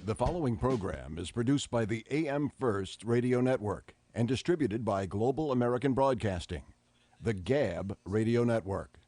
The following program is produced by the AM First Radio Network and distributed by Global American Broadcasting, the GAB Radio Network.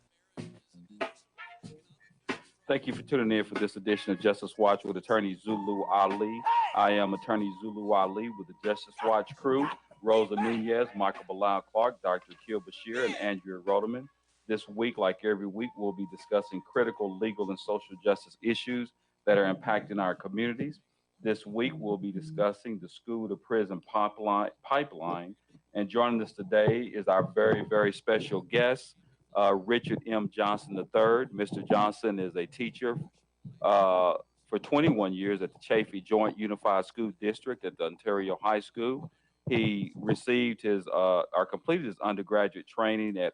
Thank you for tuning in for this edition of Justice Watch with Attorney Zulu Ali. I am Attorney Zulu Ali with the Justice Watch crew, Rosa Nunez, Michael Bilal Clark, Dr. Akil Bashir, and Andrea Rodeman. This week, like every week, we'll be discussing critical legal and social justice issues that are impacting our communities. This week, we'll be discussing the school-to-prison pipeline. And joining us today is our very, very special guest, Richard M. Johnson III. Mr. Johnson is a teacher for 21 years at the Chaffee Joint Unified School District at the Ontario High School. He received or completed his undergraduate training at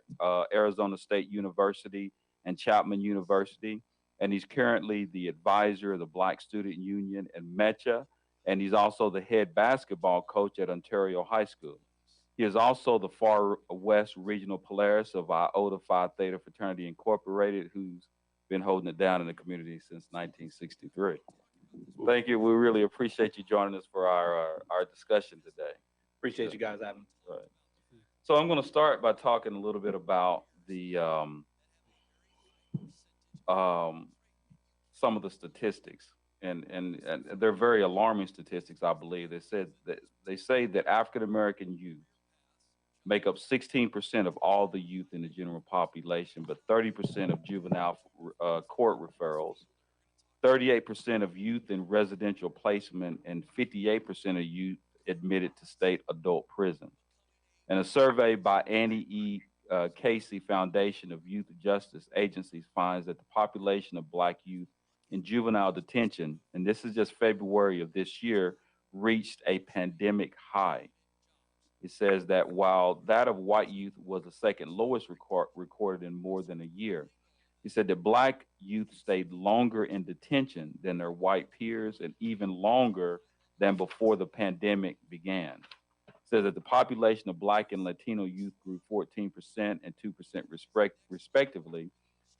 Arizona State University and Chapman University. And he's currently the advisor of the Black Student Union in MECHA, and he's also the head basketball coach at Ontario High School. He is also the Far West Regional Polaris of Iota Phi Theta Fraternity Incorporated, who's been holding it down in the community since 1963. Thank you. We really appreciate you joining us for our discussion today. Appreciate you guys having me. Right. So I'm going to start by talking a little bit about the some of the statistics, and they're very alarming statistics. I believe they say that African American youth make up 16% of all the youth in the general population, but 30% of juvenile court referrals, 38% of youth in residential placement, and 58% of youth admitted to state adult prison. And a survey by Annie E. Casey Foundation of Youth Justice Agencies finds that the population of Black youth in juvenile detention, and this is just February of this year, reached a pandemic high. It says that while that of white youth was the second lowest recorded in more than a year, he said that Black youth stayed longer in detention than their white peers and even longer than before the pandemic began. It says that the population of Black and Latino youth grew 14% and 2% respectively,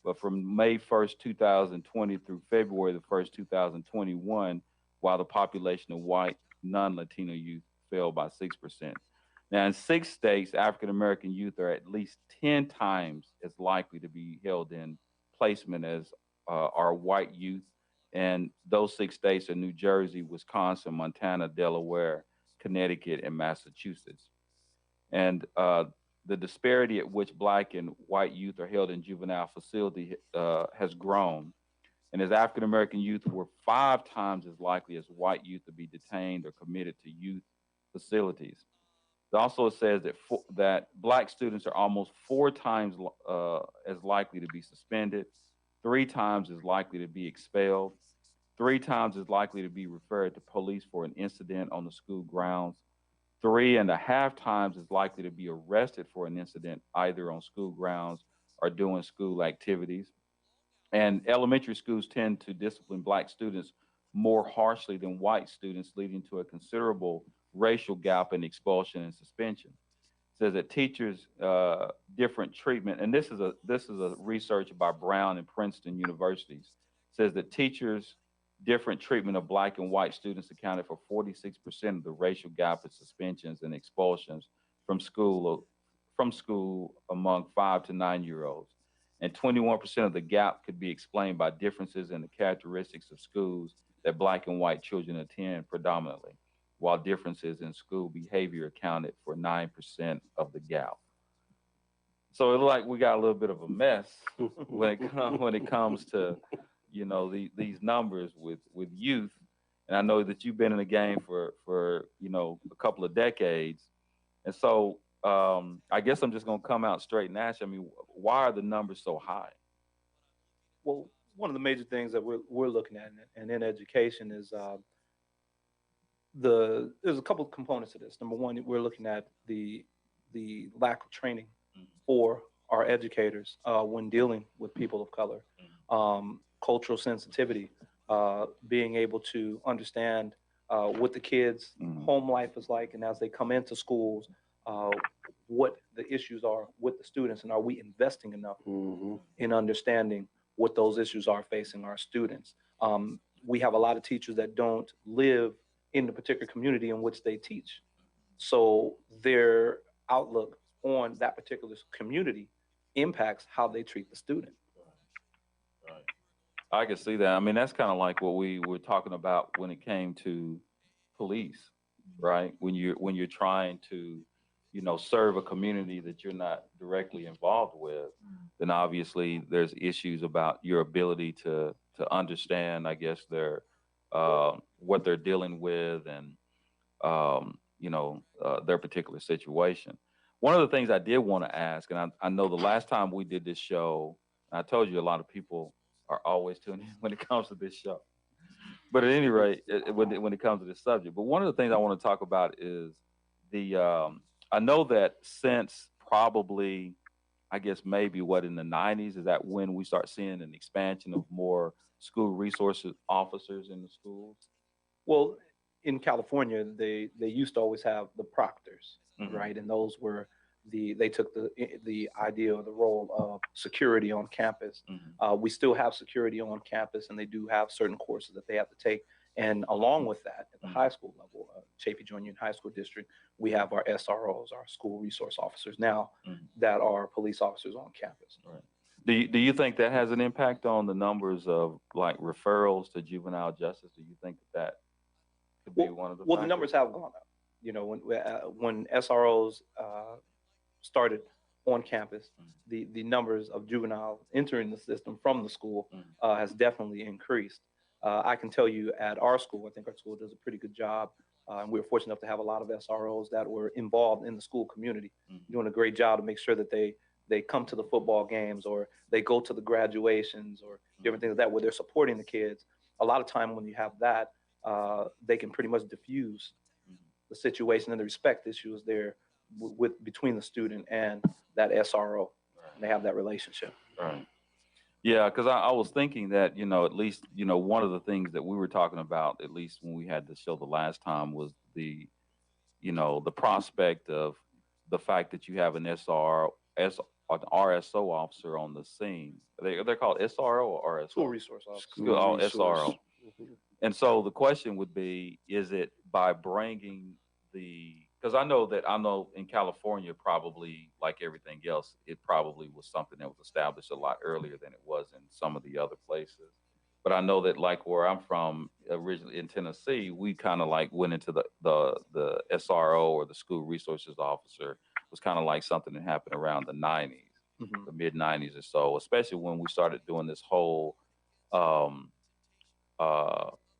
but from May 1st, 2020 through February the 1st, 2021, while the population of white non-Latino youth fell by 6%. Now, in 6 states, African-American youth are at least 10 times as likely to be held in placement as are white youth. And those 6 states are New Jersey, Wisconsin, Montana, Delaware, Connecticut, and Massachusetts. And the disparity at which Black and white youth are held in juvenile facility has grown. And as African-American youth were 5 times as likely as white youth to be detained or committed to youth facilities. It also says that Black students are almost 4 times as likely to be suspended, 3 times as likely to be expelled, 3 times as likely to be referred to police for an incident on the school grounds, 3.5 times as likely to be arrested for an incident either on school grounds or doing school activities. And elementary schools tend to discipline Black students more harshly than white students, leading to a considerable racial gap in expulsion and suspension. It says that teachers different treatment, and this is a research by Brown and Princeton universities, says that teachers different treatment of Black and white students accounted for 46% of the racial gap in suspensions and expulsions from school among 5 to 9-year-olds. And 21% of the gap could be explained by differences in the characteristics of schools that Black and white children attend predominantly, while differences in school behavior accounted for 9% of the gap. So it looks like we got a little bit of a mess when it comes to, you know, these numbers with youth. And I know that you've been in the game for you know, a couple of decades. And so I guess I'm just going to come out straight and ask you, I mean, why are the numbers so high? Well, one of the major things that we're looking at and in education is there's a couple of components to this. Number one, we're looking at the lack of training for our educators when dealing with people of color, cultural sensitivity, being able to understand what the kids' home life is like, and as they come into schools, what the issues are with the students, and are we investing enough in understanding what those issues are facing our students. we have a lot of teachers that don't live in the particular community in which they teach. So their outlook on that particular community impacts how they treat the student. Right. I can see that. I mean, that's kind of like what we were talking about when it came to police, right? When you're trying to, serve a community that you're not directly involved with, then obviously there's issues about your ability to understand, I guess, what they're dealing with and their particular situation. One of the things I did want to ask, and I know the last time we did this show, I told you a lot of people are always tuning in when it comes to this show. But at any rate, when it comes to this subject, but one of the things I want to talk about is I know that since probably, I guess maybe in the 90s, is that when we start seeing an expansion of more school resources officers in the schools? Well, in California, they used to always have the proctors, right? And those were they took the idea or the role of security on campus. We still have security on campus, and they do have certain courses that they have to take. And along with that, at the high school level, Chapey Junior High School District, we have our SROs, our school resource officers now that are police officers on campus. Right. Do you think that has an impact on the numbers of like referrals to juvenile justice? Do you think that could be one of the Well, factors? the numbers have gone up. When SROs started on campus, the numbers of juveniles entering the system from the school has definitely increased. I can tell you at our school, I think our school does a pretty good job. And we were fortunate enough to have a lot of SROs that were involved in the school community, doing a great job to make sure that they come to the football games or they go to the graduations or different things like that where they're supporting the kids. A lot of time when you have that, they can pretty much diffuse the situation and the respect issues there between the student and that SRO. And they have that relationship. Right. Yeah, because I was thinking that, at least, one of the things that we were talking about, at least when we had the show the last time, was the prospect of the fact that you have an RSO officer on the scene. They're called SRO or RSO? School resource officer. SRO. And so the question would be, is it by bringing because I know in California, probably like everything else, it probably was something that was established a lot earlier than it was in some of the other places. But I know that like where I'm from originally in Tennessee, we kind of like went into the SRO or the school resources officer was kind of like something that happened around the 90s, the mid 90s or so, especially when we started doing this whole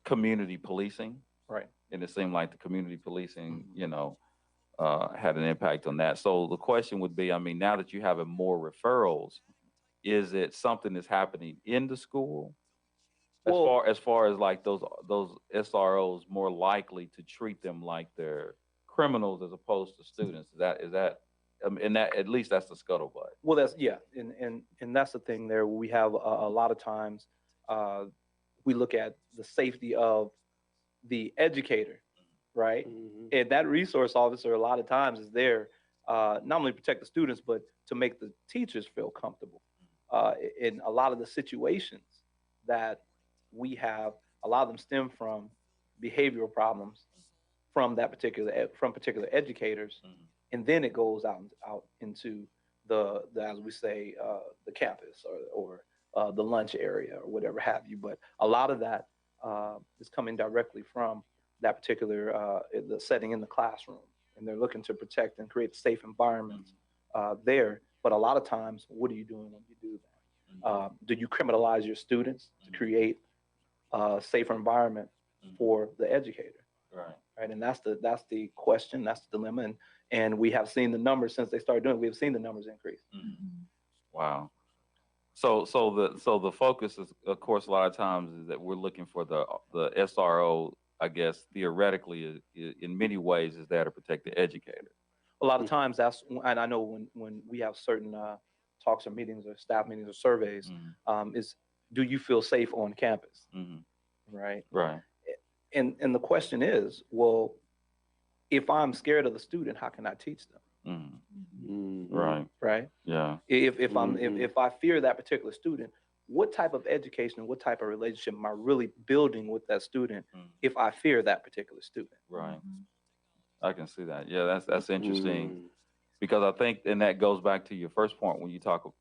community policing. Right. And it seemed like the community policing, had an impact on that. So the question would be, I mean, now that you have more referrals, is it something that's happening in the school? As far as like those SROs more likely to treat them like they're criminals as opposed to students. Is that and that at least that's the scuttlebutt. Well, and that's the thing there. We have a lot of times we look at the safety of the educator, right? And that resource officer a lot of times is there not only to protect the students, but to make the teachers feel comfortable. In a lot of the situations that we have, a lot of them stem from behavioral problems from particular educators, and then it goes out into the as we say the campus or the lunch area or whatever have you. But a lot of that is coming directly from that particular the setting in the classroom, and they're looking to protect and create a safe environment there. But a lot of times, what are you doing when you do that? Do you criminalize your students to create a safer environment for the educator? Right. And that's the question, that's the dilemma, and we have seen the numbers since they started doing it. We have seen the numbers increase. Wow. So the focus is, of course, a lot of times is that we're looking for the SRO. I guess theoretically, in many ways, is there to protect the educator. A lot of times, and I know when we have certain talks or meetings or staff meetings or surveys, is do you feel safe on campus? Right. And the question is, well, if I'm scared of the student, how can I teach them? Right. Right. Yeah. If I fear that particular student, what type of education and what type of relationship am I really building with that student if I fear that particular student? Right. I can see that. Yeah, that's interesting because I think, and that goes back to your first point when you're talking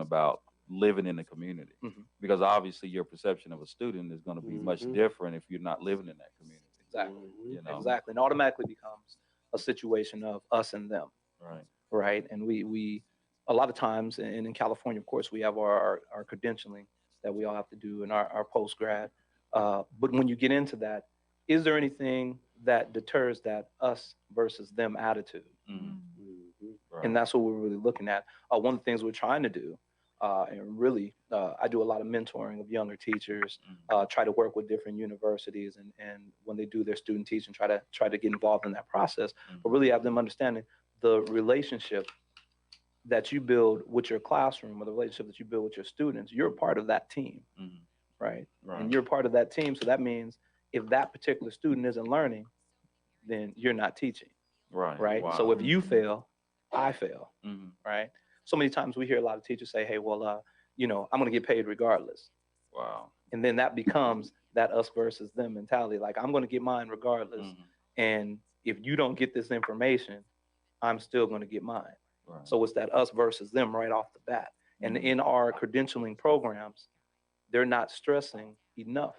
about living in the community, because obviously your perception of a student is going to be much different if you're not living in that community. Exactly. You know? Exactly. And automatically becomes a situation of us and them. Right. Right. And we a lot of times, and in California, of course, we have our credentialing that we all have to do in our post grad. But when you get into that, is there anything that deters that us versus them attitude? Right. And that's what we're really looking at. One of the things we're trying to do, and really, I do a lot of mentoring of younger teachers, try to work with different universities, and when they do their student teaching, try to get involved in that process, but really have them understanding the relationship that you build with your classroom, or the relationship that you build with your students. You're a part of that team, right? And you're part of that team. So that means if that particular student isn't learning, then you're not teaching. Right. Wow. So if you fail, I fail. Right. So many times we hear a lot of teachers say, hey, well, I'm going to get paid regardless. Wow. And then that becomes that us versus them mentality. Like, I'm going to get mine regardless. And if you don't get this information, I'm still going to get mine. Right. So it's that us versus them right off the bat. And in our credentialing programs, they're not stressing enough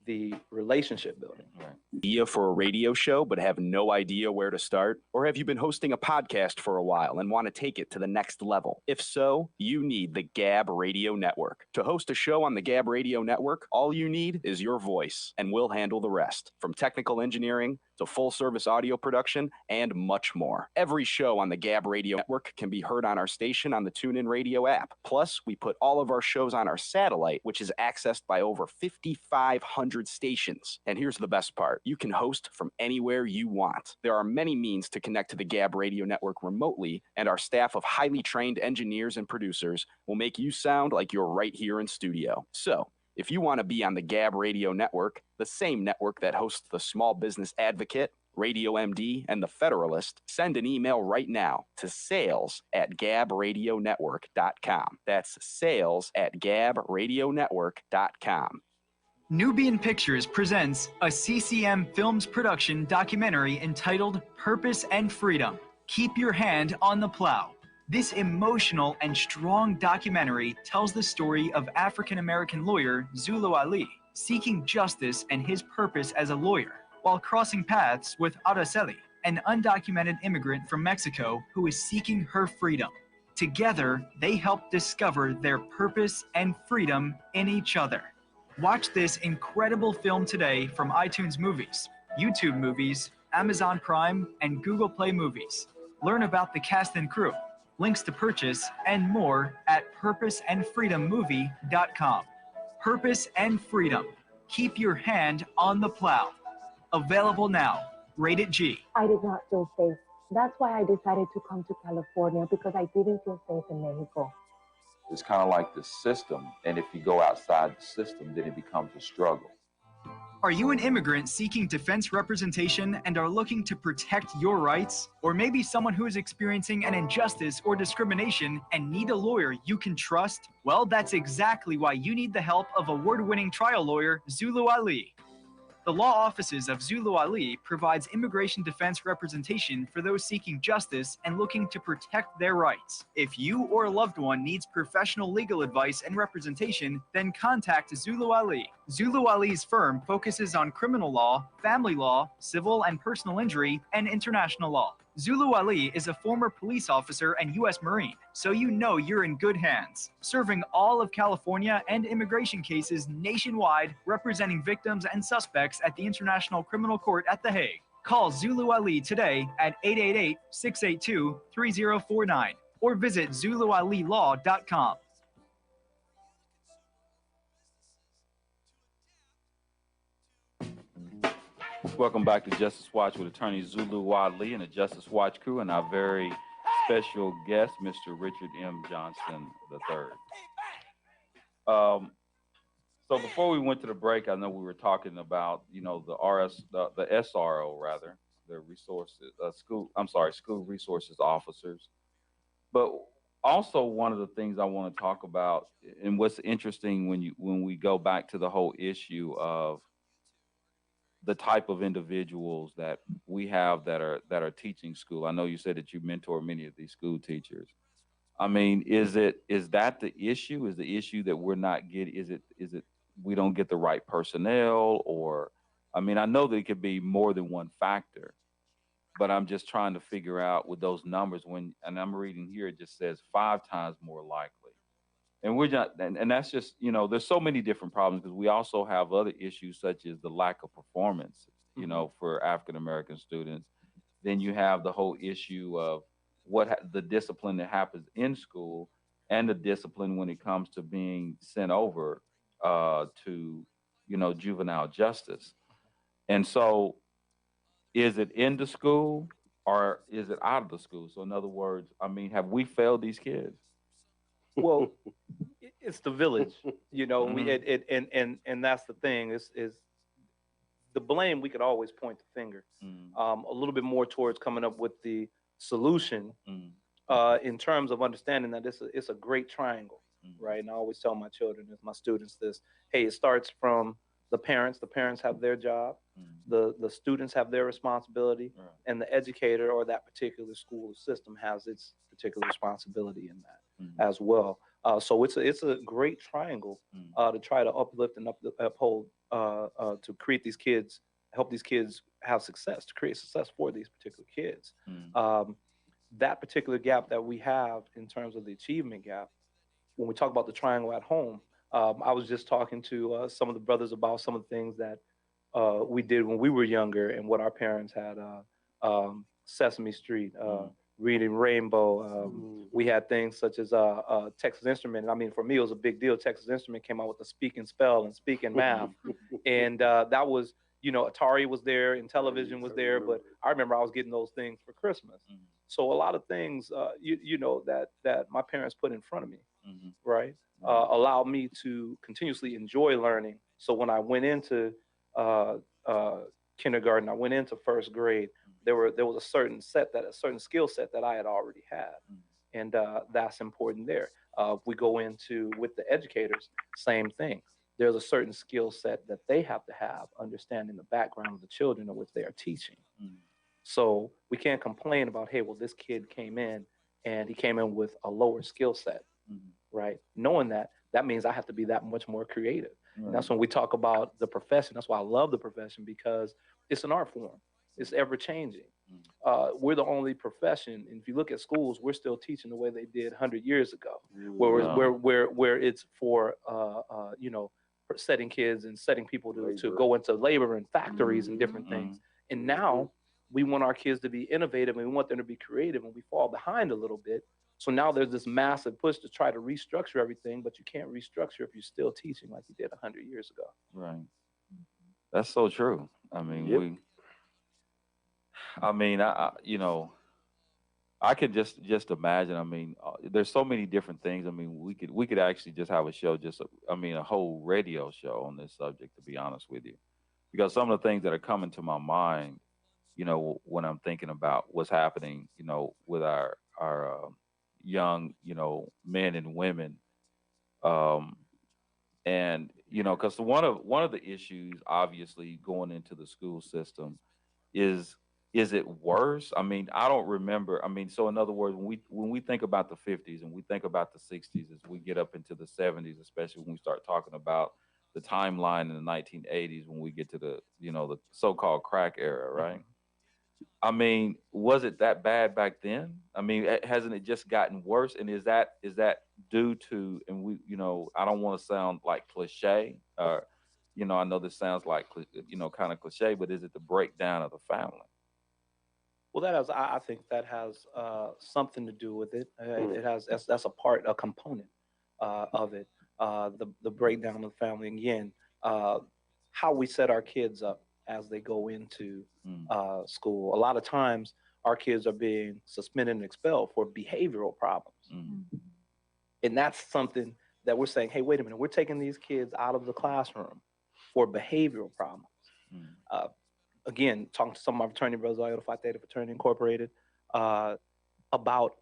the relationship building. Right. Idea for a radio show but have no idea where to start? Or have you been hosting a podcast for a while and want to take it to the next level? If so, you need the Gab Radio Network. To host a show on the Gab Radio Network, all you need is your voice, and we'll handle the rest, from technical engineering to full-service audio production and much more. Every show on the Gab Radio Network can be heard on our station on the TuneIn Radio app. Plus, we put all of our shows on our satellite, which is accessed by over 5,500 stations. And here's the best part. You can host from anywhere you want. There are many means to connect to the Gab Radio Network remotely, and our staff of highly trained engineers and producers will make you sound like you're right here in studio. So, if you want to be on the Gab Radio Network, the same network that hosts the Small Business Advocate, Radio MD, and the Federalist, send an email right now to sales@gabradionetwork.com. That's sales@gabradionetwork.com. Nubian Pictures presents a CCM Films production documentary entitled Purpose and Freedom. Keep your hand on the plow. This emotional and strong documentary tells the story of African-American lawyer Zulu Ali seeking justice and his purpose as a lawyer while crossing paths with Araceli, an undocumented immigrant from Mexico who is seeking her freedom. Together, they help discover their purpose and freedom in each other. Watch this incredible film today from iTunes Movies, YouTube Movies, Amazon Prime, and Google Play Movies. Learn about the cast and crew, links to purchase, and more at purposeandfreedommovie.com. Purpose and Freedom. Keep your hand on the plow. Available now. Rated G. I did not feel safe. That's why I decided to come to California, because I didn't feel safe in Mexico. It's kind of like the system, and if you go outside the system, then it becomes a struggle. Are you an immigrant seeking defense representation and are looking to protect your rights? Or maybe someone who is experiencing an injustice or discrimination and need a lawyer you can trust? Well, that's exactly why you need the help of award-winning trial lawyer Zulu Ali. The law offices of Zulu Ali provides immigration defense representation for those seeking justice and looking to protect their rights. If you or a loved one needs professional legal advice and representation, then contact Zulu Ali. Zulu Ali's firm focuses on criminal law, family law, civil and personal injury, and international law. Zulu Ali is a former police officer and U.S. Marine, so you know you're in good hands, serving all of California and immigration cases nationwide, representing victims and suspects at the International Criminal Court at The Hague. Call Zulu Ali today at 888-682-3049 or visit ZuluAliLaw.com. Welcome back to Justice Watch with attorney Zulu Ali and the Justice Watch crew and our very special guest, Mr. Richard M. Johnson III. So before we went to the break, I know we were talking about, the SRO rather, the school resources officers. But also one of the things I want to talk about, and what's interesting when we go back to the whole issue of the type of individuals that we have that are teaching school. I know you said that you mentor many of these school teachers. I mean, is that the issue? Is the issue that we're not getting? Is it we don't get the right personnel? Or, I mean, I know that it could be more than one factor, but I'm just trying to figure out with those numbers and I'm reading here, it just says 5 times more likely. And we're not, and that's just, there's so many different problems because we also have other issues such as the lack of performance, for African American students. Then you have the whole issue of the discipline that happens in school and the discipline when it comes to being sent over to, juvenile justice. And so, is it in the school or is it out of the school? So, in other words, I mean, have we failed these kids? Well, it's the village, Mhm. and that's the thing is the blame. We could always point the finger, a little bit more towards coming up with the solution, in terms of understanding that it's a great triangle, right? And I always tell my children, my students, this: hey, it starts from the parents. The parents have their job, the students have their responsibility, Right. and the educator or that particular school system has its particular responsibility in that as well. So it's a great triangle to try to uplift and uphold, to create these kids, help these kids have success, to create success for these particular kids. That particular gap that we have in terms of the achievement gap, when we talk about the triangle at home, I was just talking to some of the brothers about some of the things that we did when we were younger and what our parents had. Sesame Street, Reading Rainbow. We had things such as Texas Instrument. I mean, for me, it was a big deal. Texas Instrument came out with the Speak and Spell and Speak and Math, and that was, Atari was there and television was there. But I remember I was getting those things for Christmas. So a lot of things, that my parents put in front of me, right, allowed me to continuously enjoy learning. So when I went into kindergarten, I went into first grade, there was a certain skill set that I had already had, and that's important there. If we go into with the educators, same thing. There's a certain skill set that they have to have, understanding the background of the children in which they are teaching. So we can't complain about, hey, well, this kid came in and he came in with a lower skill set, right? Knowing that means I have to be that much more creative. And that's when we talk about the profession. That's why I love the profession, because it's an art form. It's ever changing. We're the only profession, and if you look at schools, we're still teaching the way they did 100 years ago, where it's for setting kids and setting people to go into labor and factories and different things. And now we want our kids to be innovative and we want them to be creative, and we fall behind a little bit. So now there's this massive push to try to restructure everything, but you can't restructure if you're still teaching like you did 100 years ago. Right. That's so true. I mean, I could just imagine. I mean, there's so many different things. I mean, we could actually just have a show, a whole radio show on this subject, to be honest with you, because some of the things that are coming to my mind, when I'm thinking about what's happening, with our young, men and women, and because one of the issues, obviously, going into the school system is it worse? I mean, I don't remember. I mean, so in other words, when we think about the 50s and we think about the 60s, as we get up into the 70s, especially when we start talking about the timeline in the 1980s, when we get to the the so-called crack era, right? I mean, was it that bad back then? I mean, hasn't it just gotten worse? And is that due to, and we, I don't want to sound like cliche, I know this sounds like, kind of cliche, but is it the breakdown of the family? Well, I think that has something to do with it. It has that's a component of it. The breakdown of the family again, how we set our kids up as they go into school. A lot of times, our kids are being suspended and expelled for behavioral problems, and that's something that we're saying, hey, wait a minute, we're taking these kids out of the classroom for behavioral problems. Again, talking to some of my fraternity brothers, Iota Phi Theta Fraternity Incorporated, about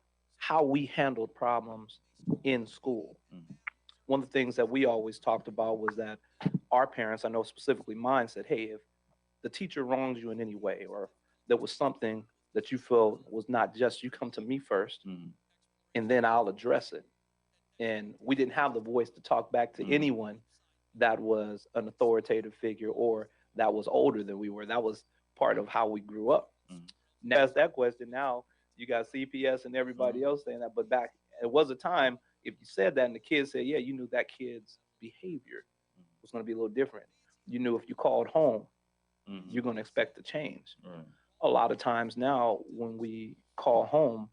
how we handled problems in school. One of the things that we always talked about was that our parents, I know specifically mine, said, hey, if the teacher wrongs you in any way, or there was something that you feel was not just, you come to me first, and then I'll address it. And we didn't have the voice to talk back to anyone that was an authoritative figure or that was older than we were. That was part of how we grew up. Now, ask that question, now you got CPS and everybody else saying that, but back, it was a time, if you said that and the kids said, yeah, you knew that kid's behavior was going to be a little different. You knew if you called home, you're going to expect to change. A lot of times now, when we call home,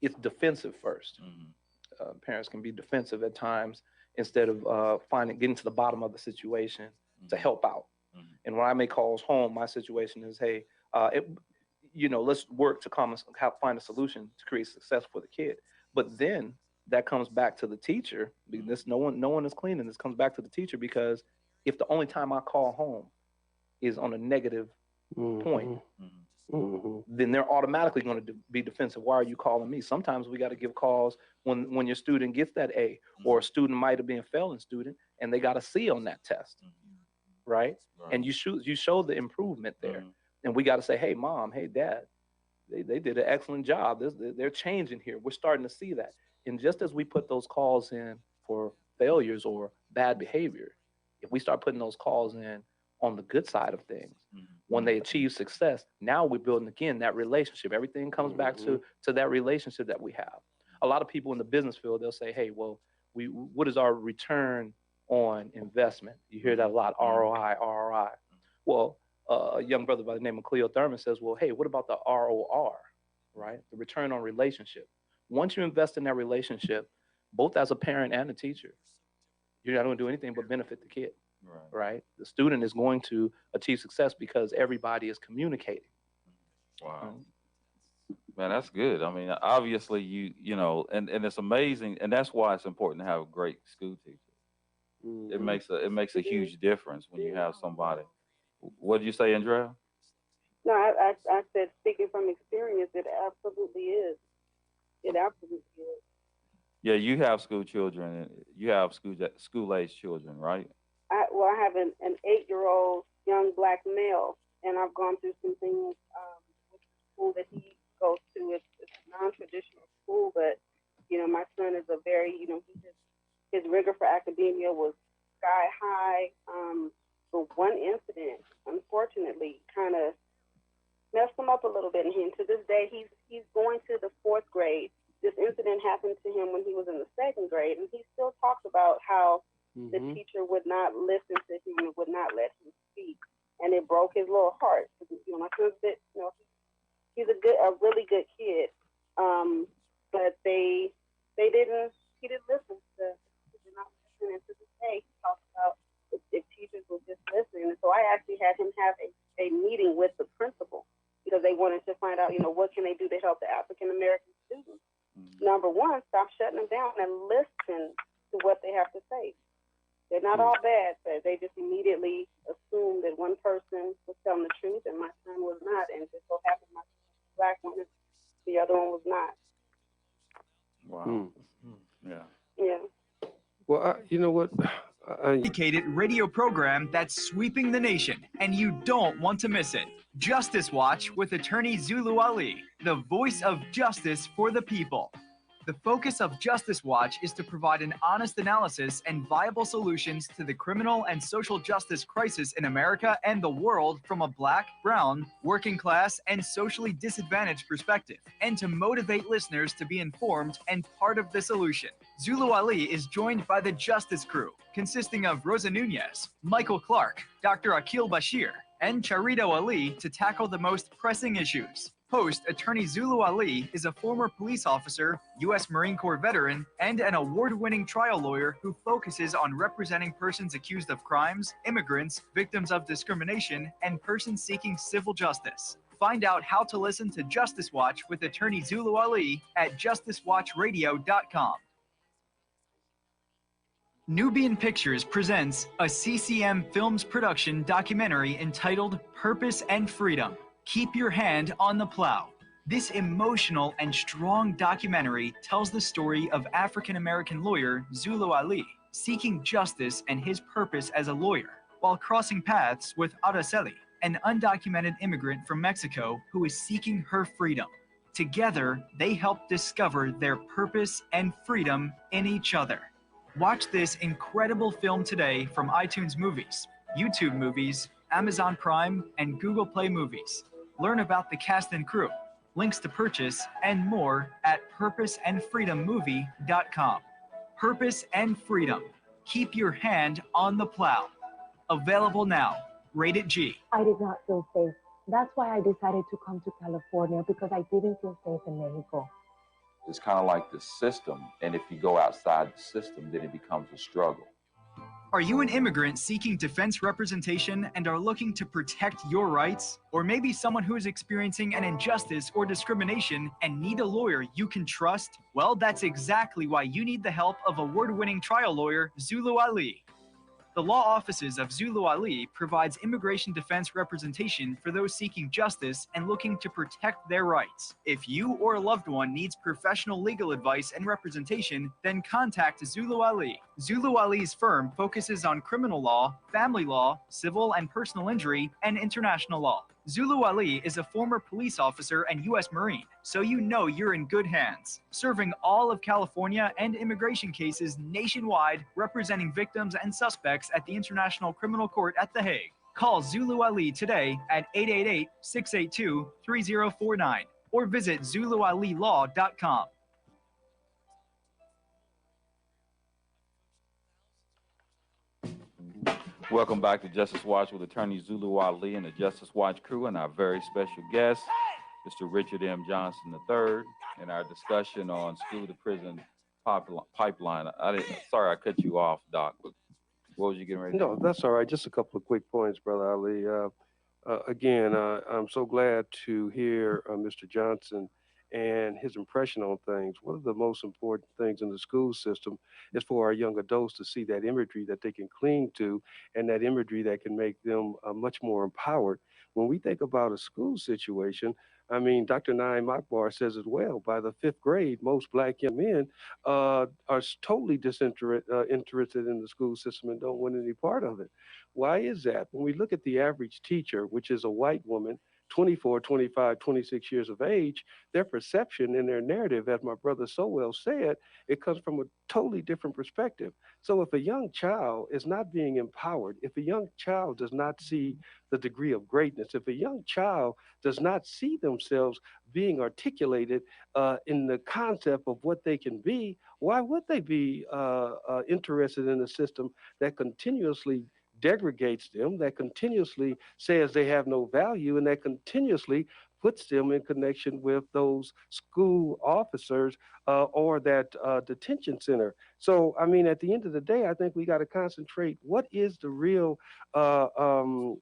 it's defensive first. Parents can be defensive at times instead of getting to the bottom of the situation to help out. And when I make calls home, my situation is, hey, let's work to find a solution to create success for the kid. But then that comes back to the teacher. Because no one is cleaning. This comes back to the teacher, because if the only time I call home is on a negative point, then they're automatically going to be defensive. Why are you calling me? Sometimes we got to give calls when your student gets that A, or a student might have been a failing student and they got a C on that test, right? And you show the improvement there. And we got to say, hey, mom, hey, dad, they did an excellent job. They're changing here. We're starting to see that. And just as we put those calls in for failures or bad behavior, if we start putting those calls in on the good side of things, when they achieve success, now we're building, again, that relationship. Everything comes back to that relationship that we have. A lot of people in the business field, they'll say, hey, well, what is our return on investment? You hear that a lot, ROI. Well, a young brother by the name of Cleo Thurman says, well, hey, what about the ROR, right? The return on relationship. Once you invest in that relationship, both as a parent and a teacher, you're not going to do anything but benefit the kid, right? The student is going to achieve success because everybody is communicating. Wow. Man, that's good. I mean, obviously you know, and it's amazing, and that's why it's important to have a great school teacher. It makes a huge difference when you have somebody. What did you say, Andrea? No, I said, speaking from experience, it absolutely is. It absolutely is. Yeah, you have school children. You have school-age children, right? I have an 8-year-old young black male, and I've gone through some things with the school that he goes to. It's a non-traditional school, but, you know, my son is a very, you know, his rigor for academia was sky high. But one incident, unfortunately, kind of messed him up a little bit. And to this day, he's going to the 4th grade. This incident happened to him when he was in the 2nd grade, and he still talks about how the teacher would not listen to him and would not let him speak, and it broke his little heart. You know, my son's he's a really good kid, but he didn't listen. He did not listen, and to this day, he talks about if teachers would just listen. And so I actually had him have a meeting with the principal, because they wanted to find out, you know, what can they do to help the African American students. Number one, stop shutting them down and listen to what they have to say. They're not all bad, but they just immediately assumed that one person was telling the truth and my son was not, and just so happened my son was a black one, the other one was not. Wow. Yeah. Well, you know what? Dedicated radio program that's sweeping the nation, and you don't want to miss it. Justice Watch with attorney Zulu Ali, the voice of justice for the people. The focus of Justice Watch is to provide an honest analysis and viable solutions to the criminal and social justice crisis in America and the world from a Black, brown, working class, and socially disadvantaged perspective, and to motivate listeners to be informed and part of the solution. Zulu Ali is joined by the Justice Crew, consisting of Rosa Nunez, Michael Clark, Dr. Akil Bashir, and Charito Ali to tackle the most pressing issues. Host attorney Zulu Ali is a former police officer, U.S. Marine Corps veteran, and an award-winning trial lawyer who focuses on representing persons accused of crimes, immigrants, victims of discrimination, and persons seeking civil justice. Find out how to listen to Justice Watch with attorney Zulu Ali at justicewatchradio.com. Nubian Pictures presents a CCM Films production documentary entitled Purpose and Freedom. Keep your hand on the plow. This emotional and strong documentary tells the story of African-American lawyer Zulu Ali seeking justice and his purpose as a lawyer while crossing paths with Araceli, an undocumented immigrant from Mexico who is seeking her freedom. Together, they help discover their purpose and freedom in each other. Watch this incredible film today from iTunes Movies, YouTube Movies, Amazon Prime, and Google Play Movies. Learn about the cast and crew, links to purchase, and more at purposeandfreedommovie.com. Purpose and Freedom. Keep your hand on the plow. Available now. Rated G. I did not feel safe. That's why I decided to come to California, because I didn't feel safe in Mexico. It's kind of like the system, and if you go outside the system, then it becomes a struggle. Are you an immigrant seeking defense representation and are looking to protect your rights? Or maybe someone who is experiencing an injustice or discrimination and need a lawyer you can trust? Well, that's exactly why you need the help of award-winning trial lawyer Zulu Ali. The law offices of Zulu Ali provides immigration defense representation for those seeking justice and looking to protect their rights. If you or a loved one needs professional legal advice and representation, then contact Zulu Ali. Zulu Ali's firm focuses on criminal law, family law, civil and personal injury, and international law. Zulu Ali is a former police officer and U.S. Marine, so you know you're in good hands, serving all of California and immigration cases nationwide, representing victims and suspects at the International Criminal Court at The Hague. Call Zulu Ali today at 888-682-3049 or visit ZuluAliLaw.com. Welcome back to Justice Watch with attorney Zulu Ali and the Justice Watch crew and our very special guest, Mr. Richard M. Johnson III, and our discussion on school-to-prison pipeline. Sorry I cut you off, Doc, but what was you getting ready to No, that's all right. Just a couple of quick points, Brother Ali. Again, I'm so glad to hear Mr. Johnson and his impression on things. One of the most important things in the school system is for our young adults to see that imagery that they can cling to and that imagery that can make them much more empowered. When we think about a school situation, I mean, Dr. Naim Akbar says it well. By the 5th grade, most black young men are totally interested in the school system and don't want any part of it. Why is that? When we look at the average teacher, which is a white woman, 24, 25, 26 years of age, their perception and their narrative, as my brother so well said, it comes from a totally different perspective. So if a young child is not being empowered, if a young child does not see the degree of greatness, if a young child does not see themselves being articulated in the concept of what they can be, why would they be interested in a system that continuously degrades them, that continuously says they have no value, and that continuously puts them in connection with those school officers or that detention center? So, I mean, at the end of the day, I think we got to concentrate. What is the real outcome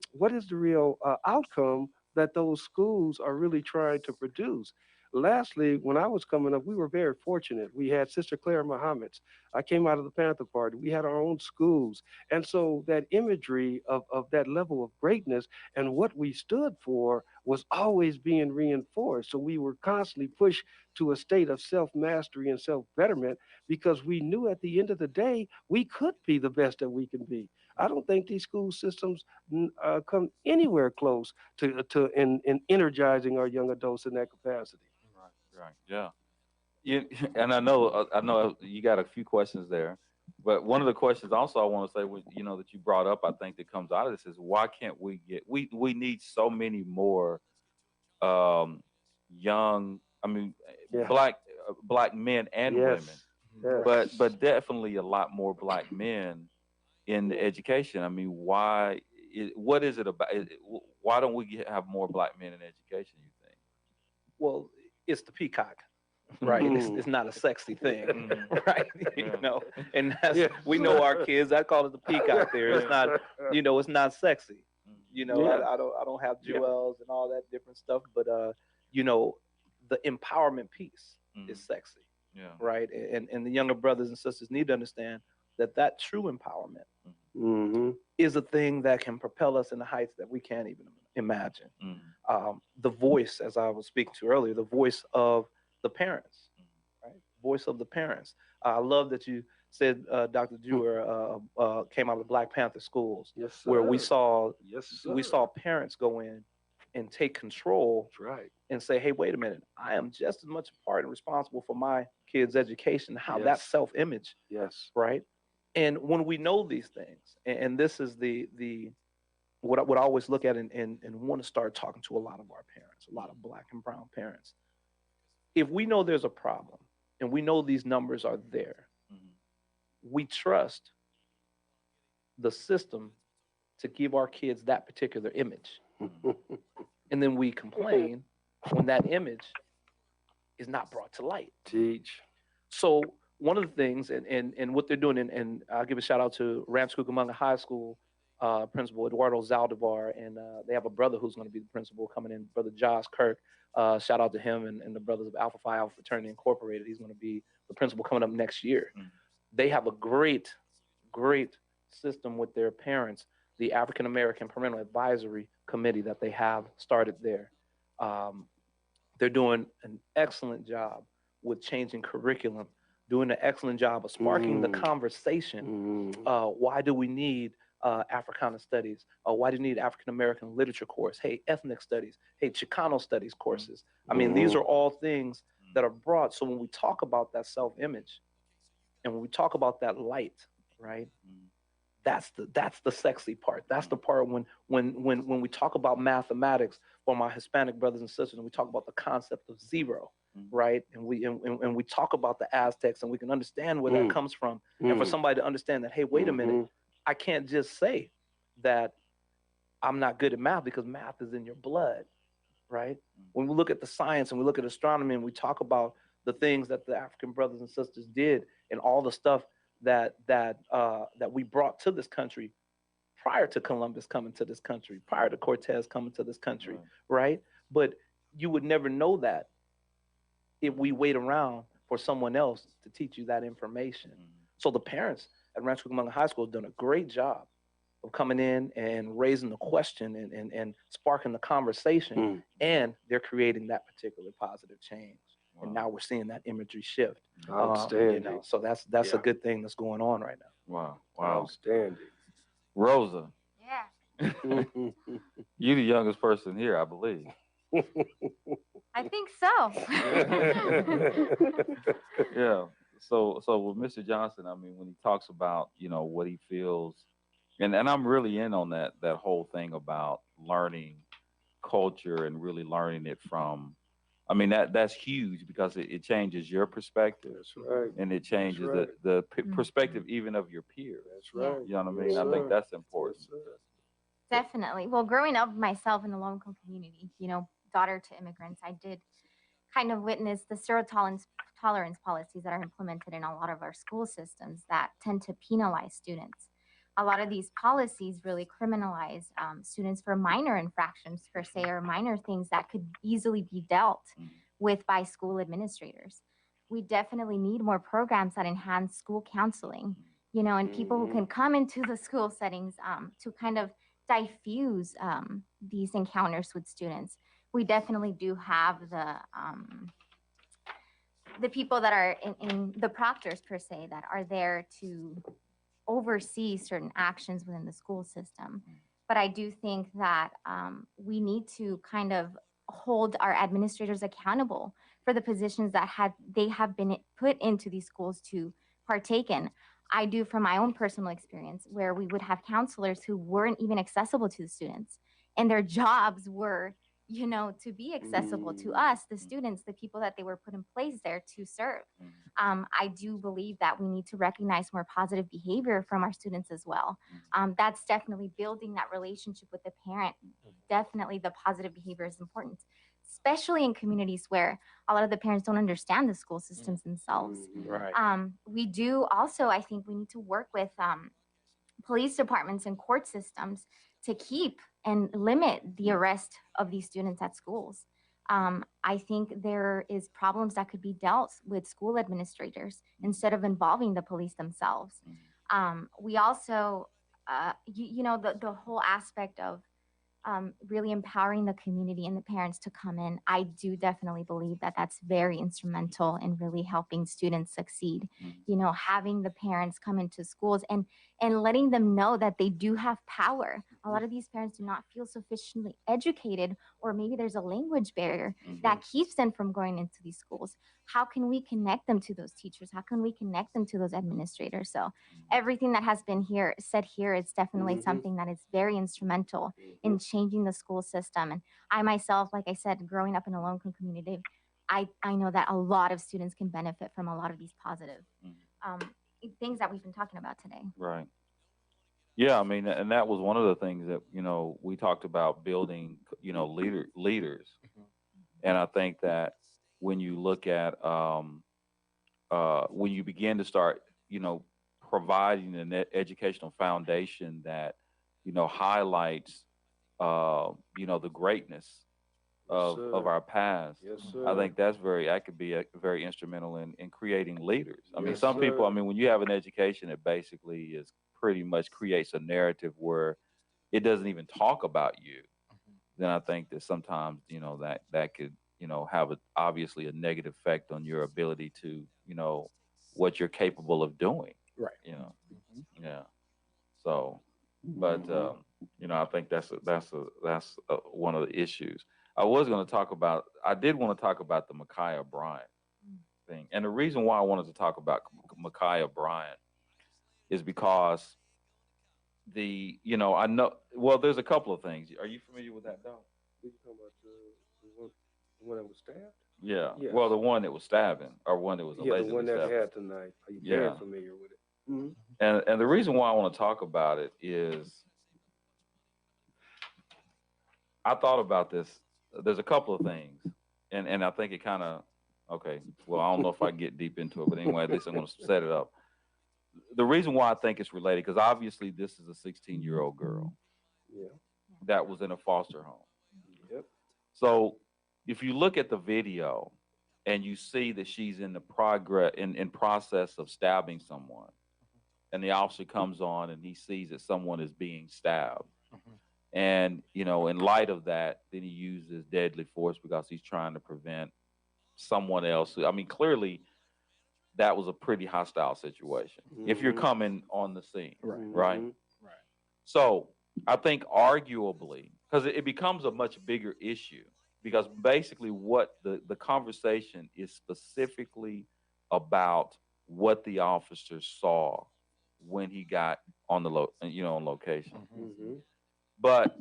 that those schools are really trying to produce? Lastly, when I was coming up, we were very fortunate. We had Sister Clara Muhammad's. I came out of the Panther Party. We had our own schools. And so that imagery of that level of greatness and what we stood for was always being reinforced. So we were constantly pushed to a state of self-mastery and self-betterment because we knew at the end of the day, we could be the best that we can be. I don't think these school systems come anywhere close to energizing our young adults in that capacity. Right. Yeah. And I know you got a few questions there, but one of the questions also I want to say, that you brought up, I think that comes out of this is why can't we need so many more young, black men and women, but definitely a lot more black men in the education. I mean, what is it about? Why don't we have more black men in education, you think? Well, it's the peacock, right? It's not a sexy thing, right? And we know our kids. I call it the peacock. There, it's not, it's not sexy. I don't have jewels and all that different stuff, but the empowerment piece is sexy, right? And the younger brothers and sisters need to understand that true empowerment is a thing that can propel us in the heights that we can't even imagine. Mm. The voice, as I was speaking to earlier, the voice of the parents, right? Voice of the parents. I love that you said, Dr. Dewar came out of the Black Panther schools, Yes, where sir. we saw parents go in and take control That's right. and say, hey, wait a minute, I am just as much a part and responsible for my kids' education, how that Yes. self-image, Yes. right? And when we know these things, and this is the what I always look at and want to start talking to a lot of our parents, a lot of Black and brown parents. If we know there's a problem and we know these numbers are there, we trust the system to give our kids that particular image. And then we complain when that image is not brought to light. Teach. So one of the things, and what they're doing, and I'll give a shout out to Rancho Cucamonga High School principal Eduardo Zaldivar, and they have a brother who's going to be the principal coming in, Brother Josh Kirk. Shout out to him and the brothers of Alpha Phi Alpha Fraternity Incorporated. He's going to be the principal coming up next year. They have a great system with their parents, the African American Parental Advisory Committee that they have started there. They're doing an excellent job with changing curriculum, doing an excellent job of sparking the conversation. Why do we need Africana studies? Why do you need African American literature course? Hey, ethnic studies. Hey, Chicano studies courses. I mean, these are all things that are brought. So when we talk about that self-image, and when we talk about that light, right? That's the sexy part. That's the part when we talk about mathematics for my Hispanic brothers and sisters, and we talk about the concept of zero, right? And we talk about the Aztecs, and we can understand where that comes from. And for somebody to understand that, hey, wait a minute, I can't just say that I'm not good at math because math is in your blood, right? When we look at the science and we look at astronomy and we talk about the things that the African brothers and sisters did and all the stuff that we brought to this country prior to Columbus coming to this country, prior to Cortez coming to this country, right? But you would never know that if we wait around for someone else to teach you that information. So the parents at Rancho Cucamonga High School have done a great job of coming in and raising the question and sparking the conversation, and they're creating that particular positive change. And now we're seeing that imagery shift. Outstanding. So that's a good thing that's going on right now. Wow. Outstanding. Rosa, Yeah, you're the youngest person here, I believe. I think so. Yeah. So with Mr. Johnson, I mean, when he talks about, what he feels, and I'm really in on that whole thing about learning culture and really learning it from, I mean, that's huge because it changes your perspective. That's right. And it changes the perspective even of your peers. That's right. You know what I mean? Yes, I think sir. that's important. Yes, sir. Definitely. Well, growing up myself in the low-income community, daughter to immigrants, I did kind of witness the zero tolerance policies that are implemented in a lot of our school systems that tend to penalize students. A lot of these policies really criminalize students for minor infractions, per se, or minor things that could easily be dealt with by school administrators. We definitely need more programs that enhance school counseling, and people who can come into the school settings to kind of diffuse these encounters with students. We definitely do have the people that are in the proctors, per se, that are there to oversee certain actions within the school system. But I do think that we need to kind of hold our administrators accountable for the positions that they have been put into these schools to partake in. I do from my own personal experience, where we would have counselors who weren't even accessible to the students, and their jobs were, to be accessible to us, the students, the people that they were put in place there to serve. I do believe that we need to recognize more positive behavior from our students as well. That's definitely building that relationship with the parent. Definitely the positive behavior is important, especially in communities where a lot of the parents don't understand the school systems themselves. Right. We do also, I think we need to work with police departments and court systems to keep and limit the arrest of these students at schools. I think there is problems that could be dealt with school administrators instead of involving the police themselves. We also, the whole aspect of really empowering the community and the parents to come in. I do definitely believe that that's very instrumental in really helping students succeed. You know, having the parents come into schools and letting them know that they do have power. A lot of these parents do not feel sufficiently educated, or maybe there's a language barrier that keeps them from going into these schools. How can we connect them to those teachers? How can we connect them to those administrators? So everything that has been said here is definitely something that is very instrumental in changing the school system. And I myself, like I said, growing up in a low-income community, I know that a lot of students can benefit from a lot of these positive things that we've been talking about today. Right. Yeah, I mean, and that was one of the things that, you know, we talked about building, you know, leaders. And I think that when you look at, when you begin to start, you know, providing an educational foundation that, you know, highlights, you know, the greatness of our past. Yes, sir. I think that could be very instrumental in creating leaders. I mean, Yes, some people, sir. I mean, when you have an education, it basically is pretty much creates a narrative where it doesn't even talk about you. Then I think that sometimes, you know, that could, you know, have obviously a negative effect on your ability to, you know, what you're capable of doing. Right. You know. Yeah. So, but you know, I think that's one of the issues. I did want to talk about the Ma'Khia Bryant thing, and the reason why I wanted to talk about Ma'Khia Bryant is because you know, I know, well, there's a couple of things. Are you familiar with that dog? You talking about the one that was stabbed? Yeah. Yes. Well, the one that was stabbing, or one that was allegedly the one that stabbing. had the knife. Are you Yeah. very familiar with it? And the reason why I want to talk about it is I thought about this. There's a couple of things, and I think it kind of, okay, well, I don't know if I get deep into it, but anyway, at least I'm going to set it up. The reason why I think it's related, because obviously this is a 16-year-old girl that was in a foster home. Yep. So if you look at the video and you see that she's in the process of stabbing someone, and the officer comes on and he sees that someone is being stabbed. And, you know, in light of that, then he uses deadly force because he's trying to prevent someone else. I mean, clearly that was a pretty hostile situation if you're coming on the scene, right? So I think arguably, because it becomes a much bigger issue, because basically what the conversation is specifically about what the officer saw when he got on on location. But,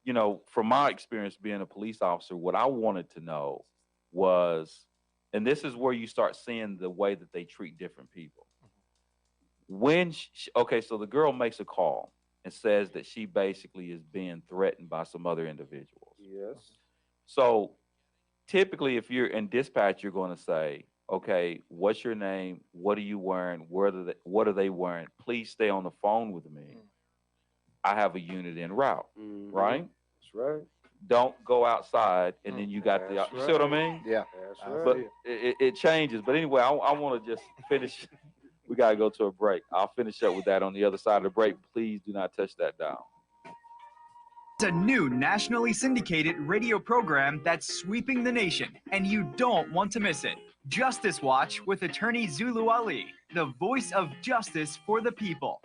you know, from my experience being a police officer, what I wanted to know was, and this is where you start seeing the way that they treat different people. When so the girl makes a call and says that she basically is being threatened by some other individuals. Yes. So typically, if you're in dispatch, you're going to say, okay, what's your name? What are you wearing? What are they wearing? Please stay on the phone with me. I have a unit en route, right? That's right. Don't go outside, and then you got you see what I mean? Yeah. That's right. But it changes. But anyway, I want to just finish. We got to go to a break. I'll finish up with that on the other side of the break. Please do not touch that dial. It's a new nationally syndicated radio program that's sweeping the nation, and you don't want to miss it. Justice Watch with attorney Zulu Ali, the voice of justice for the people.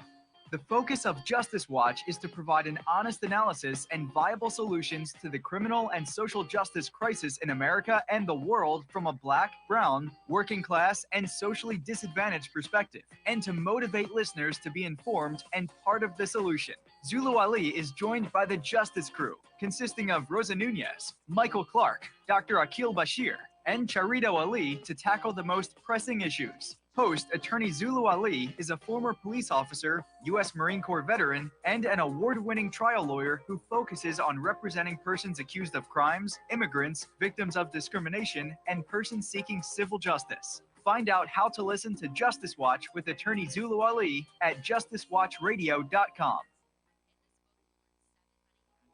The focus of Justice Watch is to provide an honest analysis and viable solutions to the criminal and social justice crisis in America and the world from a Black, brown, working class, and socially disadvantaged perspective, and to motivate listeners to be informed and part of the solution. Zulu Ali is joined by the Justice Crew, consisting of Rosa Nunez, Michael Clark, Dr. Akil Bashir, and Charito Ali to tackle the most pressing issues. Host attorney Zulu Ali is a former police officer, U.S. Marine Corps veteran, and an award-winning trial lawyer who focuses on representing persons accused of crimes, immigrants, victims of discrimination, and persons seeking civil justice. Find out how to listen to Justice Watch with attorney Zulu Ali at justicewatchradio.com.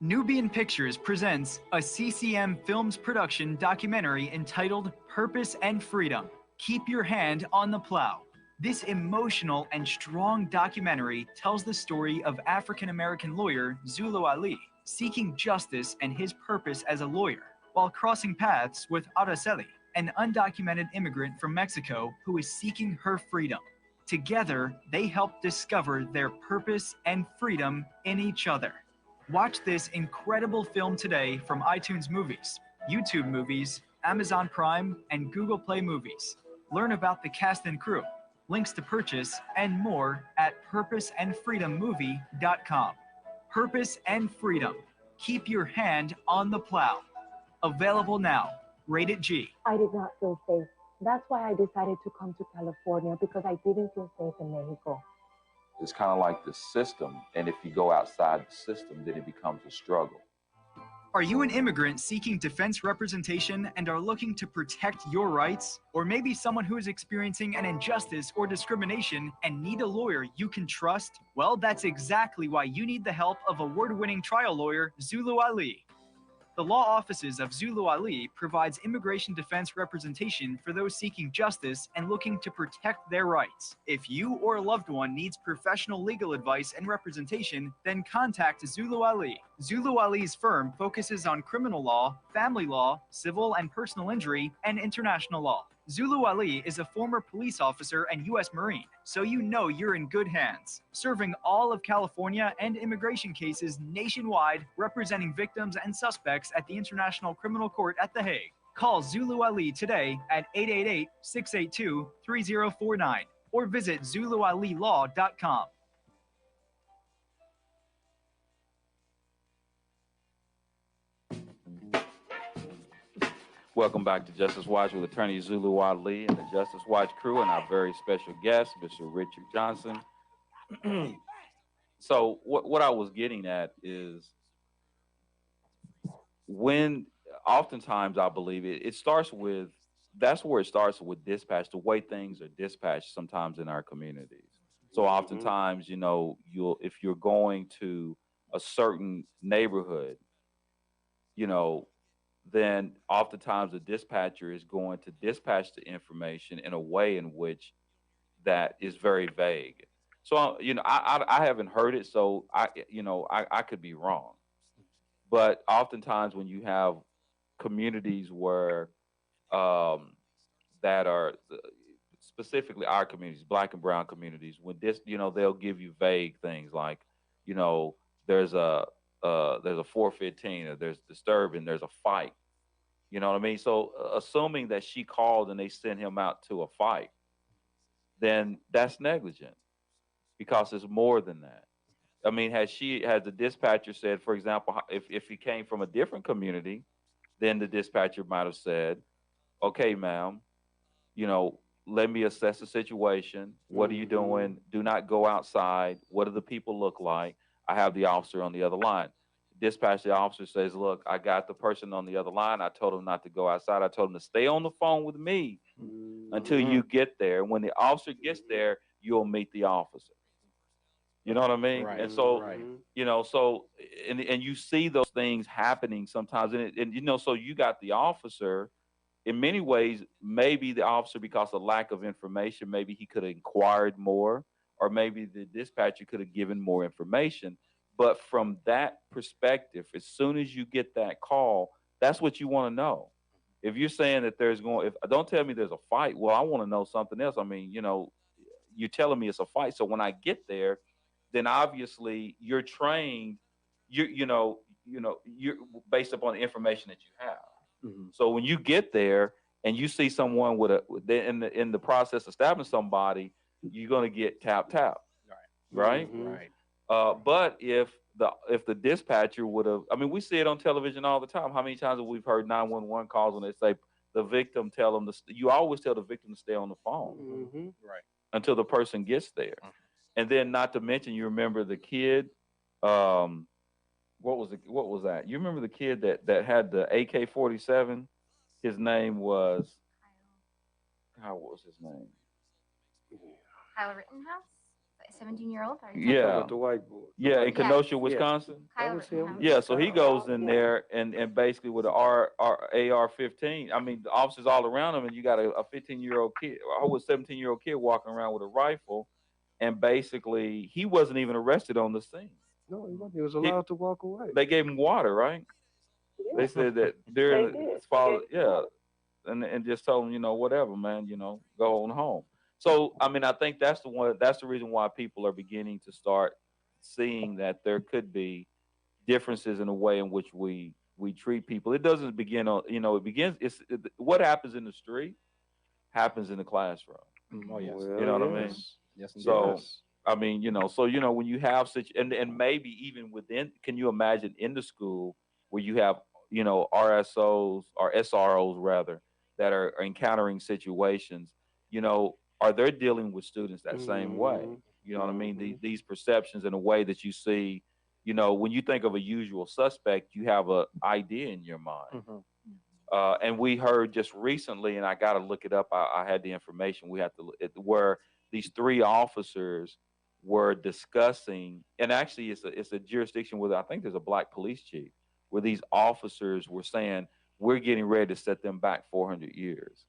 Nubian Pictures presents a CCM Films production documentary entitled Purpose and Freedom. Keep your hand on the plow. This emotional and strong documentary tells the story of African-American lawyer Zulu Ali seeking justice and his purpose as a lawyer while crossing paths with Araceli, an undocumented immigrant from Mexico who is seeking her freedom. Together, they help discover their purpose and freedom in each other. Watch this incredible film today from iTunes Movies, YouTube Movies, Amazon Prime, and Google Play Movies. Learn about the cast and crew, links to purchase, and more at purposeandfreedommovie.com. Purpose and Freedom. Keep your hand on the plow. Available now. Rated G. I did not feel safe. That's why I decided to come to California, because I didn't feel safe in Mexico. It's kind of like the system, and if you go outside the system, then it becomes a struggle. Are you an immigrant seeking defense representation and are looking to protect your rights? Or maybe someone who is experiencing an injustice or discrimination and need a lawyer you can trust? Well, that's exactly why you need the help of award-winning trial lawyer Zulu Ali. The law offices of Zulu Ali provides immigration defense representation for those seeking justice and looking to protect their rights. If you or a loved one needs professional legal advice and representation, then contact Zulu Ali. Zulu Ali's firm focuses on criminal law, family law, civil and personal injury, and international law. Zulu Ali is a former police officer and U.S. Marine, so you know you're in good hands, serving all of California and immigration cases nationwide, representing victims and suspects at the International Criminal Court at The Hague. Call Zulu Ali today at 888-682-3049 or visit ZuluAliLaw.com. Welcome back to Justice Watch with attorney Zulu Ali and the Justice Watch crew and our very special guest, Mr. Richard Johnson. So what I was getting at is when oftentimes I believe it starts with, that's where it starts with dispatch, the way things are dispatched sometimes in our communities. So oftentimes, you know, if you're going to a certain neighborhood, you know, then oftentimes the dispatcher is going to dispatch the information in a way in which that is very vague. So, you know, I haven't heard it, so I could be wrong. But oftentimes when you have communities where that are specifically our communities, Black and brown communities, when this, you know, they'll give you vague things like, you know, there's a 415, or there's disturbing, there's a fight. You know what I mean? So assuming that she called and they sent him out to a fight, then that's negligent because it's more than that. I mean, has the dispatcher said, for example, if he came from a different community, then the dispatcher might have said, okay, ma'am, you know, let me assess the situation. What are you doing? Do not go outside. What do the people look like? I have the officer on the other line. Dispatch, the officer says, look, I got the person on the other line. I told him not to go outside. I told him to stay on the phone with me until you get there. When the officer gets there, you'll meet the officer. You know what I mean? Right. And so, you know, so, and you see those things happening sometimes. And, you know, so you got the officer, in many ways, maybe the officer, because of lack of information, maybe he could have inquired more, or maybe the dispatcher could have given more information. But from that perspective, as soon as you get that call, that's what you want to know. If you're saying that don't tell me there's a fight, well, I want to know something else. I mean, you know, you're telling me it's a fight. So when I get there, then obviously you're trained, you're based upon the information that you have. So when you get there and you see someone in the process of stabbing somebody, you're going to get tap. Right. But if the dispatcher would have, I mean, we see it on television all the time. How many times have we heard 911 calls when they say the victim tell them you always tell the victim to stay on the phone, right, until the person gets there. And then, not to mention, you remember the kid. What was that? You remember the kid that had the AK-47? His name was. How was his name? Kyle Rittenhouse. 17-year-old? Yeah. About the white boy. Yeah, in Yes. Kenosha, Wisconsin. That was him. Yeah, so he goes in there and basically with an AR-15. I mean, the officers all around him, and you got a 15-year-old kid, or a 17-year-old kid walking around with a rifle, and basically he wasn't even arrested on the scene. No, he wasn't. He was allowed to walk away. They gave him water, right? Yeah. They said that They during did. fall, They gave yeah, water. and just told him, whatever, man, go on home. So I mean, I think that's the reason why people are beginning to start seeing that there could be differences in the way in which we treat people. It doesn't begin on, what happens in the street happens in the classroom. Oh, yes. Well, You know what I mean? Yes, indeed. So I mean, when you have such, and maybe even within, can you imagine in the school where you have, RSOs or SROs rather, that are encountering situations, are they dealing with students that same way? You know what I mean? These perceptions in a way that you see, when you think of a usual suspect, you have an idea in your mind. And we heard just recently, and I got to look it up. I had the information. We have to look at where these 3 officers were discussing, and actually it's a jurisdiction where I think there's a black police chief, where these officers were saying, we're getting ready to set them back 400 years.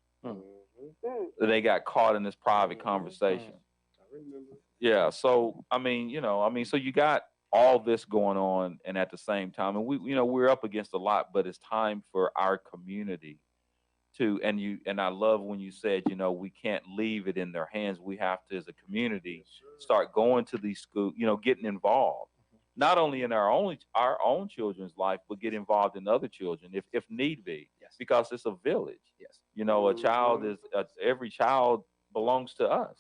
They got caught in this private conversation. I remember. Yeah. So, so you got all this going on, and at the same time, and we're up against a lot, but it's time for our community and I love when you said, we can't leave it in their hands. We have to, as a community, start going to these schools, getting involved, not only in our own children's life, but get involved in other children if need be, because it's a village. Yes. A child every child belongs to us.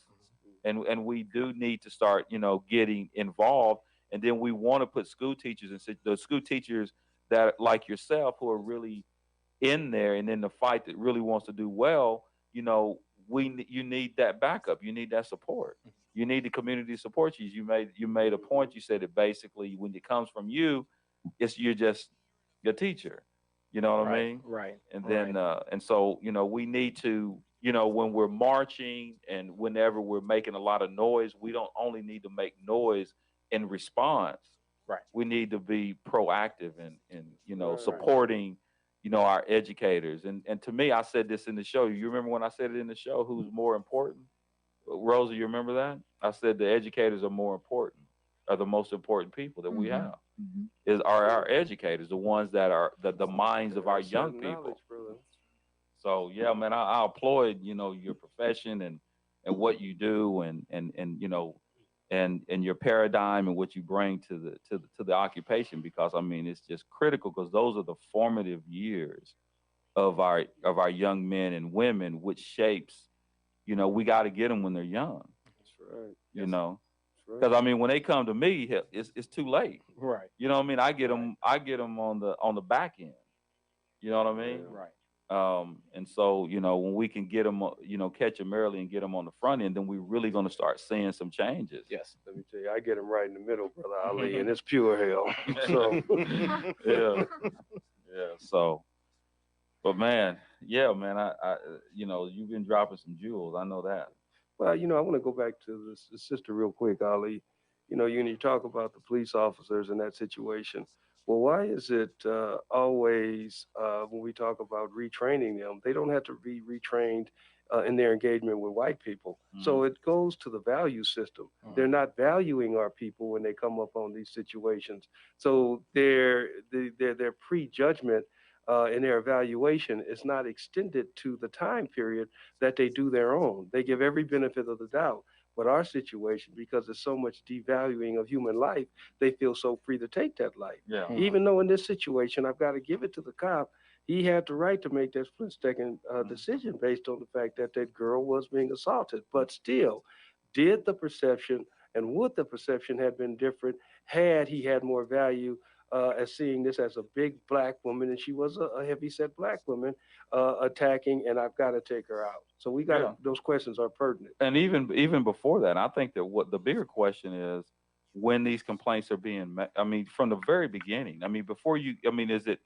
And we do need to start, getting involved. And then we want to put school teachers and the school teachers that, like yourself, who are really in there and in the fight, that really wants to do well. You need that backup. You need that support. You need the community to support you. You made a point. You said it basically, when it comes from you, you're just your teacher. You know what I mean? Right. And then and so we need to, when we're marching and whenever we're making a lot of noise, we don't only need to make noise in response. Right. We need to be proactive and supporting, our educators. And to me, I said this in the show. You remember when I said it in the show, who's more important? Rosa, you remember that? I said the educators are the most important people that we have. Are our educators, the ones that are the minds of our young people. So yeah, man, I applaud, your profession and what you do and your paradigm and what you bring to the occupation, because it's just critical, because those are the formative years of our young men and women, which shapes, we got to get them when they're young. That's right. Because when they come to me, it's too late. Right. You know what I mean? I get them on the back end. You know what I mean? Right. And so, when we can get them, catch them early and get them on the front end, then we're really going to start seeing some changes. Yes. Let me tell you, I get them right in the middle, Brother Ali, and it's pure hell. So, yeah. So, but man, I you've been dropping some jewels. I know that. well, I want to go back to the sister real quick, Ali. You talk about the police officers in that situation. Well, why is it always when we talk about retraining them, they don't have to be retrained in their engagement with white people? So it goes to the value system. They're not valuing our people when they come up on these situations. So their prejudgment in their evaluation is not extended to the time period that they do their own. They give every benefit of the doubt. But our situation, because there's so much devaluing of human life, they feel so free to take that life. Yeah. Even though in this situation, I've got to give it to the cop, he had the right to make that split-second decision based on the fact that that girl was being assaulted. But still, did the perception and would the perception have been different had he had more value as seeing this as a big black woman, and she was a heavy-set black woman attacking, and I've got to take her out. So we got those questions are pertinent. And even before that, I think that what the bigger question is, when these complaints are being made, from the very beginning. Before you, is it,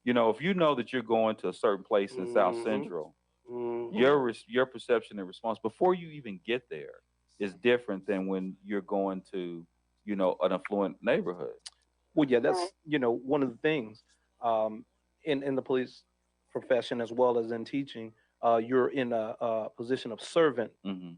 if you know that you're going to a certain place in South Central, your perception and response before you even get there is different than when you're going to, you know, an affluent neighborhood. Well, yeah, that's, one of the things in the police profession as well as in teaching, you're in a position of servant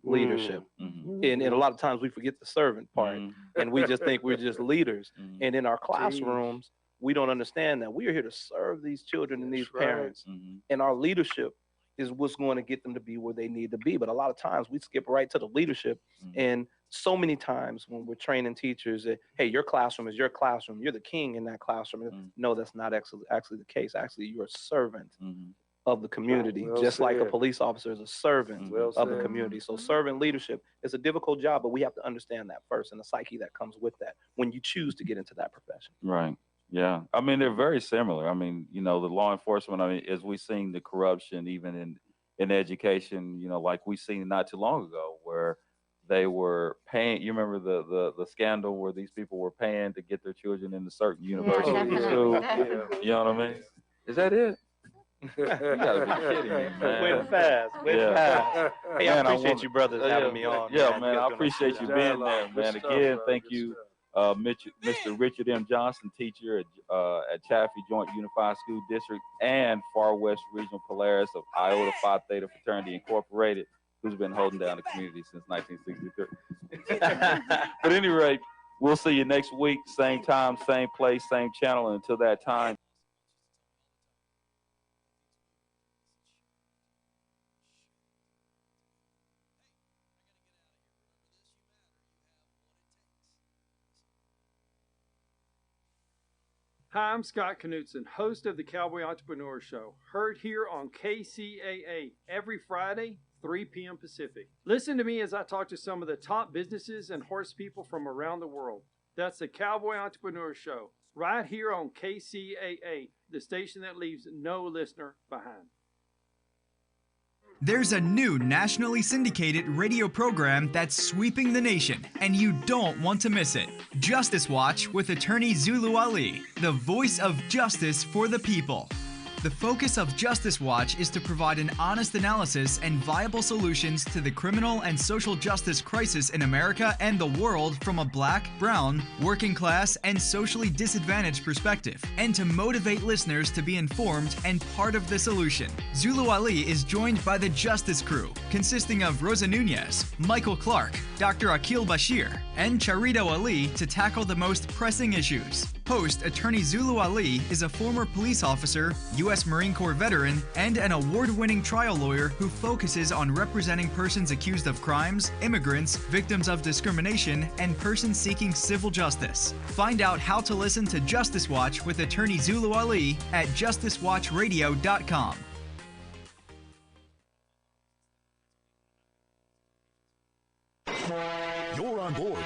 leadership. And a lot of times we forget the servant part and we just think we're just leaders. And in our classrooms, we don't understand that we are here to serve these children and these parents. And our leadership is what's going to get them to be where they need to be. But a lot of times we skip right to the leadership. And so many times when we're training teachers that, hey, your classroom is your classroom. You're the king in that classroom. No, that's not actually the case. Actually, you're a servant of the community, just like a police officer is a servant of the community. So servant leadership is a difficult job, but we have to understand that first and the psyche that comes with that when you choose to get into that profession. Right. Yeah. I mean, they're very similar. I mean, you know, the law enforcement, I mean, as we've seen the corruption, even in education, you know, like we seen not too long ago where they were paying, you remember the scandal where these people were paying to get their children into certain university schools? You know what I mean? Is that it? You gotta be kidding me, man. Went fast. Hey, I appreciate you brothers having me on. Yeah, man, I appreciate you being there, man. Again, thank you, Mr. Richard M. Johnson, teacher at Chaffee Joint Unified School District and Far West Regional Polaris of Iota Phi Theta Fraternity Incorporated, who's been holding down the community since 1963. But at any rate, we'll see you next week, same time, same place, same channel. And until that time, Hi, I'm Scott Knutson, host of the Cowboy Entrepreneur Show, heard here on KCAA every Friday, 3 p.m. Pacific. Listen to me as I talk to some of the top businesses and horse people from around the world. That's the Cowboy Entrepreneur Show, right here on KCAA, the station that leaves no listener behind. There's a new nationally syndicated radio program that's sweeping the nation, and you don't want to miss it. Justice Watch with attorney Zulu Ali, the voice of justice for the people. The focus of Justice Watch is to provide an honest analysis and viable solutions to the criminal and social justice crisis in America and the world from a black, brown, working class, and socially disadvantaged perspective, and to motivate listeners to be informed and part of the solution. Zulu Ali is joined by the Justice Crew, consisting of Rosa Nunez, Michael Clark, Dr. Akil Bashir, and Charito Ali to tackle the most pressing issues. Host attorney Zulu Ali is a former police officer, U.S. Marine Corps veteran, and an award-winning trial lawyer who focuses on representing persons accused of crimes, immigrants, victims of discrimination, and persons seeking civil justice. Find out how to listen to Justice Watch with attorney Zulu Ali at justicewatchradio.com. You're on board